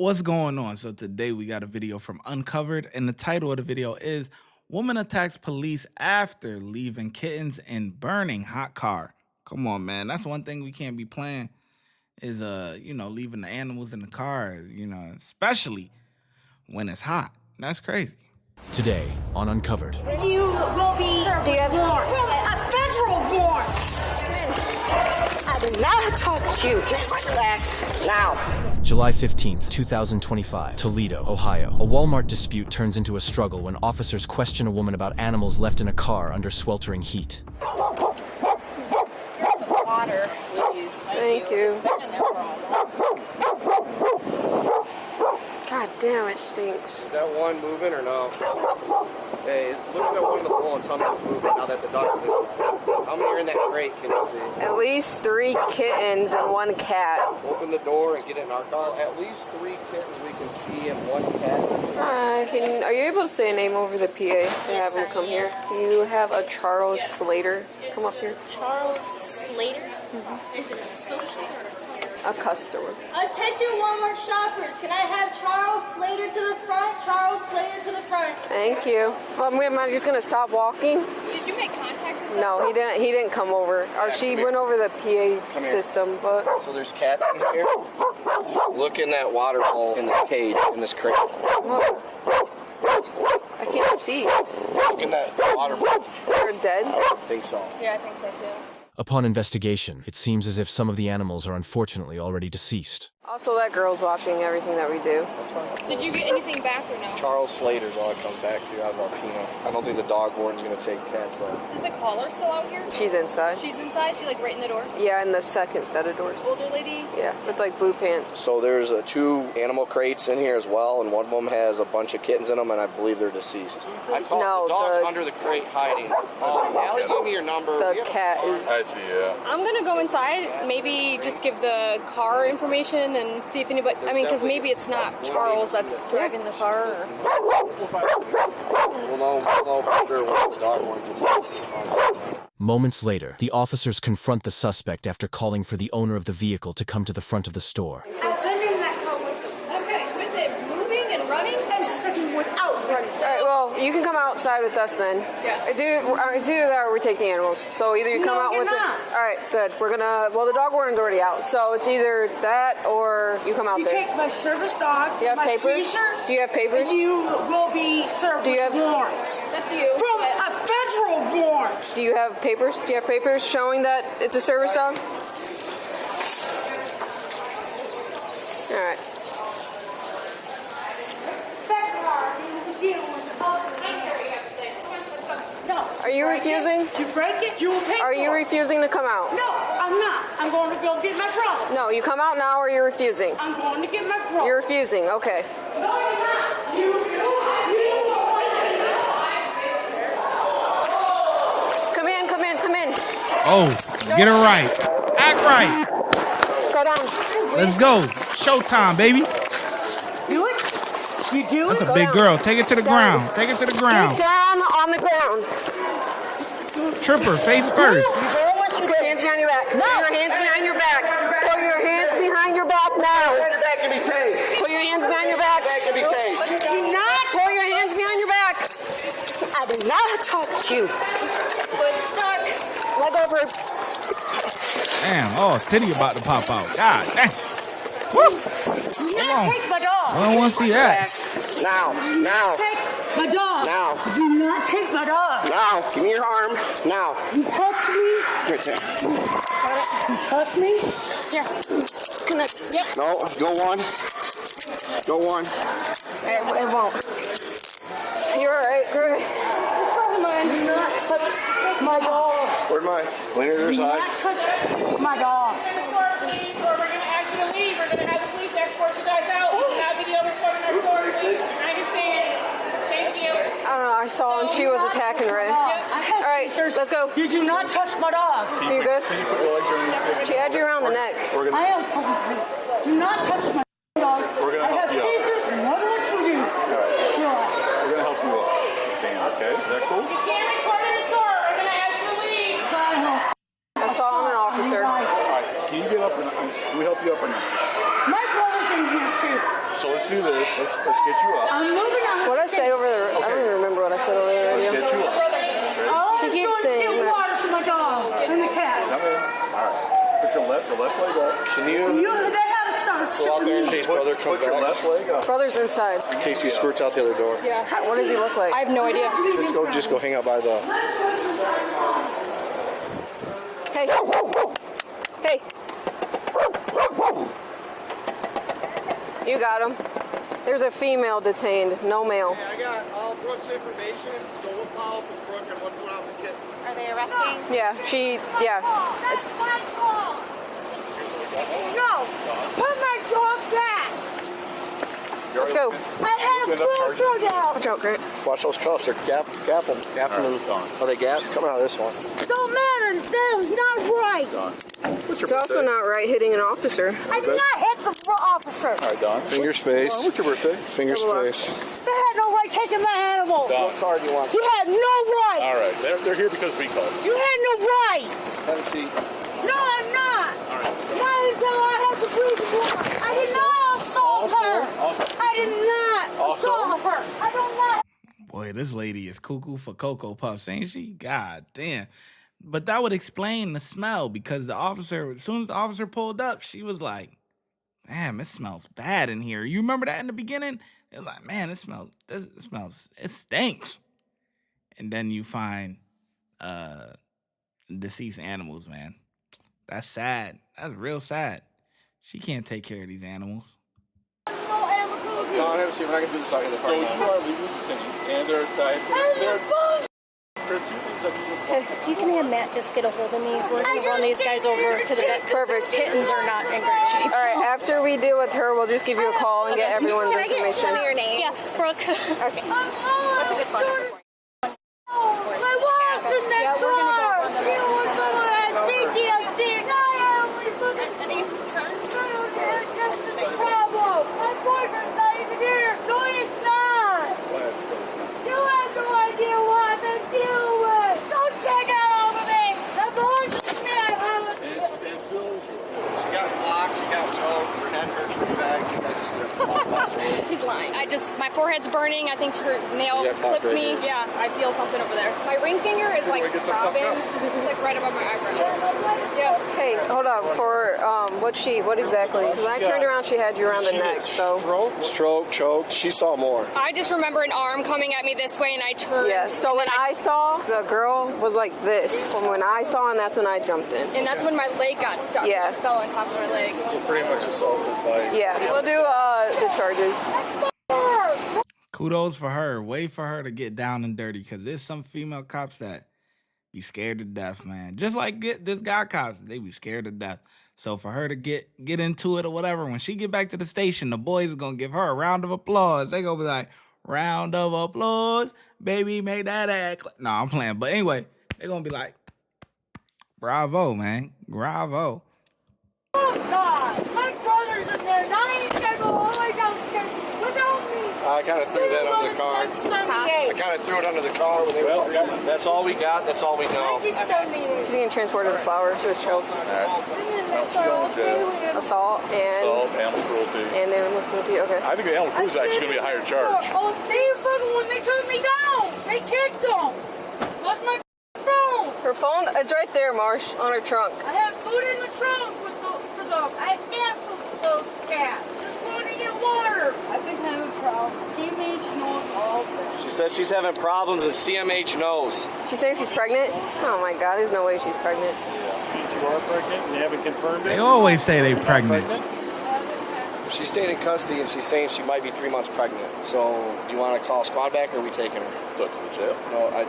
What's going on? So today we got a video from Uncovered, and the title of the video is "Woman Attacks Police After Leaving Kittens in Burning Hot Car." Come on, man. That's one thing we can't be playing is leaving the animals in the car, especially when it's hot. That's crazy. Today on Uncovered. You will be served with warrant. A federal warrant. I did not touch you. Back now. July 15th, 2025, Toledo, Ohio. A Walmart dispute turns into a struggle when officers question a woman about animals left in a car under sweltering heat. Water, please. Thank you. God damn, it stinks. Is that one moving or no? Hey, look at that one in the bowl and tell me what's moving now that the doctor is. How many are in that crate, can you see? At least 3 kittens and 1 cat. Open the door and get in our car. At least 3 kittens we can see and 1 cat. Are you able to say a name over the PA to have him come here? You have a Charles Slater come up here. Charles Slater? A customer. Attention Walmart shoppers, can I have Charles Slater to the front? Charles Slater to the front. Thank you. Well, am I just gonna stop walking? Did you make contact with him? No, he didn't. He didn't come over. Or she went over the PA system, but. So there's cats in here. Look in that water bowl in this cage, in this crate. What? I can't see. Look in that water bowl. They're dead? I think so. Yeah, I think so too. Upon investigation, it seems as if some of the animals are unfortunately already deceased. Also, that girl's watching everything that we do. That's fine. Did you get anything back or no? Charles Slater's all it comes back to out of Alpena. I don't think the dog warden's going to take cats though. Is the caller still out here? She's inside. She's inside? She's like right in the door? Yeah, in the second set of doors. Older lady? Yeah, with like blue pants. So there's 2 animal crates in here as well, and one of them has a bunch of kittens in them, and I believe they're deceased. I called No, the dog's the- under the crate hiding. Allie, give me your number. The cat is. I see, yeah. I'm gonna go inside, maybe just give the car information and see if anybody, because maybe it's not Charles that's driving the car. Or... We'll know for sure what the dog warden's. Moments later, the officers confront the suspect after calling for the owner of the vehicle to come to the front of the store. I've been in that car with them. Okay, with it moving and running? And sitting without running. All right, well, you can come outside with us then. Yeah. It's either that or we're taking animals. So either you come No, out you're with not. it. All right, good. We're gonna. Well, the dog warden's already out, so it's either that or you come out You there. take my service dog, You have my papers? seizures, Do you have papers? and you will be served Do you with have- warrants. That's you. From a federal warrant. Do you have papers? Do you have papers showing that it's a service dog? All right. That car needs to deal with the other. No. Are you break refusing? it, You break it, you will pay Are for you it. refusing to come out? No, I'm not. I'm going to go get my brother. No, you come out now or you're refusing? I'm going to get my brother. You're refusing, okay. No, you're not. You. Come in. Oh, get it right. Act right. Go down. Let's go. Showtime, baby. Do it. You do That's it. a big down. girl. Take it to the ground. Take it to the Get ground. down on the ground. Tripper, face first. Put your hands behind your back. No. Put your hands behind your back. Put your hands behind your back now. That can be tased. Put your hands behind your back. That can be tased. Do not. Put your hands behind your back. I did not touch you. But it's stuck. Leg over. Damn, oh, titty about to pop out. God damn. Woo. Do Come not on. take my dog. I don't want to see that. Now. Take my dog. Now. Do not take my dog. Now. Give me your arm. Now. You touch me. Right there. You touch me. Yeah. Connect. Yep. No. Go one. Go one. It won't. You're all right. Great. Do not touch my dog. Where'd my cleaner to Do the side? not touch my dog. Or we're going to ask you to leave. We're going to have the police escort you guys out. We will not be able to escort in our stores. I understand. Thank you. I don't know. I saw and she was attacking Ray. All right, let's go. You do not touch my dog. You good? She had you around the neck. I am fucking. Do not touch my dog. I have seizures and nothing else for you. Relax. We're gonna help you up. Stand, okay? Is that cool? You can't record in your store. We're going to ask you to leave. I saw an officer. All right, can you get up or not? Can we help you up or not? My in here too. So let's do this. Let's get you up. I'm moving on. What I say over there? I don't even remember what I said over there. Let's Radio. get you up. All She I'm keeps doing is saying getting that. water for my dog and the cats. Come in. All right. Put your left leg up. Can They you had to start go out there in shooting me. case brother comes Put your back? left leg up. Brother's inside. In case he squirts out the other door. Yeah. What does he look like? I have no idea. Just go hang out by the. Hey. Hey. You got him. There's a female detained, no male. I got Brooke's information, so we'll follow up with Brooke and what's going on with the kid. Are they arresting? Yeah, That's my fault. No, put my dog back. Let's go. I had a full drug out. Watch out, Grant. Watch those cuffs. They're gapping. Are they gapped? Coming out of this one. Don't matter. That was not right. What's It's your also birthday? not right hitting an officer. I did not hit the officer. All right, Don. Finger space. What's your birthday? Finger space. They had no right taking my animal. Don. What card you want? You had no right. All right. They're here because we called. You had no right. Have a seat. No, I'm not. All right. So, Why is that I have to breathe water? I did not assault her. I did not assault her. I don't know. Boy, this lady is cuckoo for Cocoa Puffs, ain't she? God damn. But that would explain the smell because the officer, as soon as the officer pulled up, she was like, damn, it smells bad in here. You remember that in the beginning? It was like, man, it smells, it stinks. And then you find deceased animals, man. That's sad. That's real sad. She can't take care of these animals. No, I have to see if I can do this out in the so parking you lot. are legally detained, and there are two things that you will If you can have Matt just get a hold of me, we're going to run these guys over to the vet. Perfect. Kittens are not in great shape. All right, after we deal with her, we'll just give you a call and get everyone's information. your name? Yes, Brooke. Okay. What's a good phone number for you? My wall's in that car. You know, someone has PTSD. No, that's the problem. My boyfriend's not even here. No, he's not. You have no idea what I'm dealing with. Don't check out all of me. That belongs to me. It's still She got blocked. She got choked. Her head hurts pretty bad. You guys just did a He's lying. My forehead's burning. I think her nail Yeah, clipped right me. here. Yeah, I feel something over there. My ring finger is like we get the fuck throbbing. up? It's like right above my eyebrow. Yeah. Hey, hold on. For what exactly? When I turned around, she had you around the neck. So stroke, choked. She saw more. I just remember an arm coming at me this way, and I turned. yes. So when I saw, the girl was like this. And when I saw, and that's when I jumped in. And that's when my leg got stuck. Yeah. She fell on top of my leg. So pretty much assaulted by. Yeah, we'll do the charges. Kudos for her. Wait for her to get down and dirty because there's some female cops that be scared to death, man. Just like this guy cops, they be scared to death. So for her to get into it or whatever, when she get back to the station, the boys are going to give her a round of applause. They going to be like, round of applause, baby, make that act. No, I'm playing. But anyway, they going to be like, bravo, man. Bravo. Oh, God. My brother's in there. Now he's going to go all the way downstairs without me. I kind of threw that under the car. I kind of threw it under the car. When they were that's all we got. That's all we know. She's getting transported to Flowers. She was choked. Assault and animal cruelty. And animal cruelty. Okay. I think the animal cruelty is actually going to be a higher charge. Oh, they fucking when they took me down. They kicked them. Lost my phone. Her phone, it's right there, Marsh, on her trunk. I had food in the trunk with the I asked the cat. Just going to get water. I've been having problems. CMH knows all this. She said she's having problems and CMH knows. She's saying she's pregnant? Oh my God, there's no way she's pregnant. You are pregnant and you haven't confirmed it? They always say they pregnant. She stayed in custody and she's saying she might be 3 months pregnant. So do you want to call squad back or are we taking her? To the jail. No, I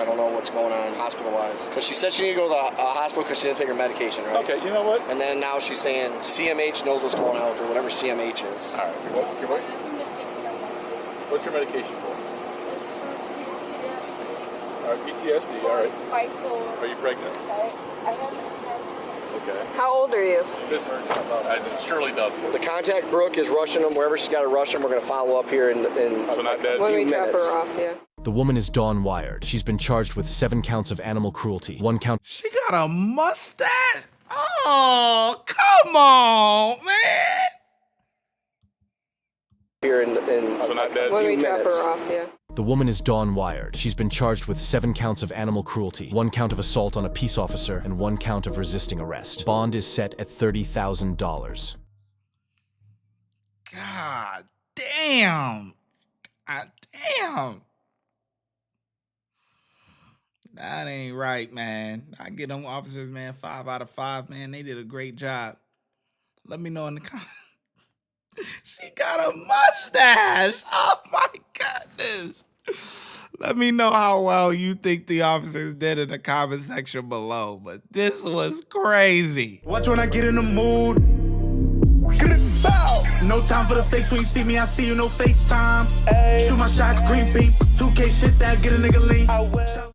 don't know what's going on hospital-wise. Because she said she needed to go to the hospital because she didn't take her medication, right? Okay, you know what? And then now she's saying CMH knows what's going on with her, whatever CMH is. All right. What's your medication for? It's for PTSD. All right, PTSD. All right. Bipolar. Are you pregnant? I haven't had Okay. How old are you? This surely doesn't. The contact Brooke is rushing them. Wherever she's got to rush them, we're going to follow up here in So not dead? When we few drop minutes. her off, yeah. The woman is Dawn Wired. She's been charged with 7 counts of animal cruelty, 1 count. She got a mustache? Oh, come on, man. here in So not dead. When we few drop minutes. her off, yeah. The woman is Dawn Wired. She's been charged with 7 counts of animal cruelty, 1 count of assault on a peace officer, and 1 count of resisting arrest. Bond is set at $30,000. God damn. God damn. That ain't right, man. I get them officers, man, 5 out of 5, man. They did a great job. Let me know in the comments. She got a mustache. Oh my goodness. Let me know how well you think the officers did in the comment section below. But this was crazy. Watch when I get in the mood. Bow. No time for the fakes. When you see me, I see you, no FaceTime. Shoot my shot, green beam. 2K shit that get a nigga lean.